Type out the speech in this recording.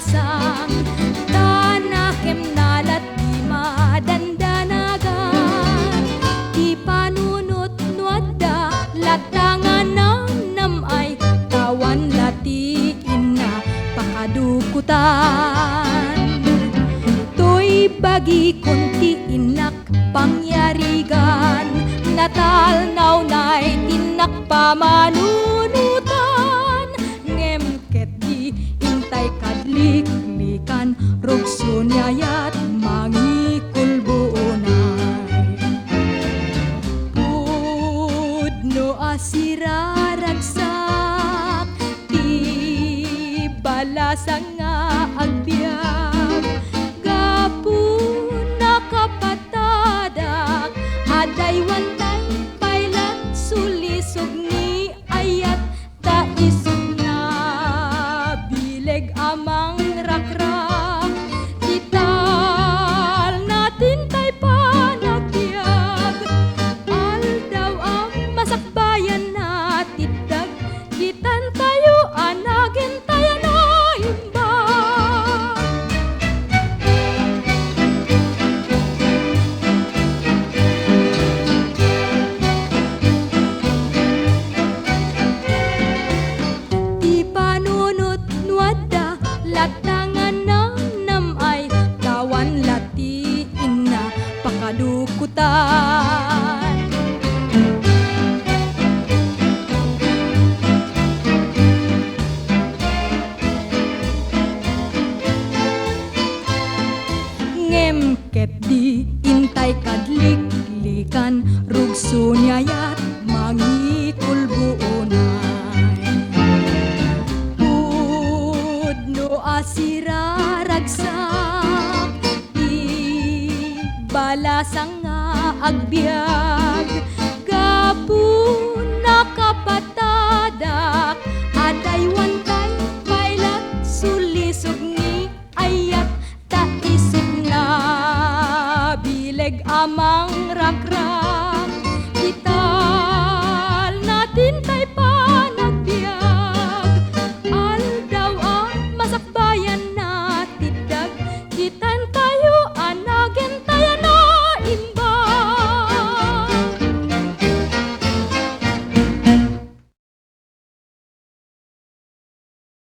balasang tanakem nalat di madandanagan di panunot nuada latangan nam ay tawan latiin na pakadukutan to'y bagi konti inak pangyarigan natal naunay tinak pamanunutan ngem ket di intay kadliklikan rugso niyayat mangikulbuonay pudno asiraragsak ti balasang nga agbyag gapu nakapatadak aday wantay pailat sulisog ni ayat taisog na bileg amang rakrak ital natin tay panagbiag aldaw ang masakbayan na tidag kitan tayo anagin tayo na imbag di panunot nuada latangan nam ay tawan latiin na pakadukutan ngem ket di intay kadliklikan rugso niyayat mangikulbuonay pudno asiraragsak di balasang nga agbyag gapu nakapatadak aday wantay pailat sulisog ni ayat taisog na bileg amang rakrak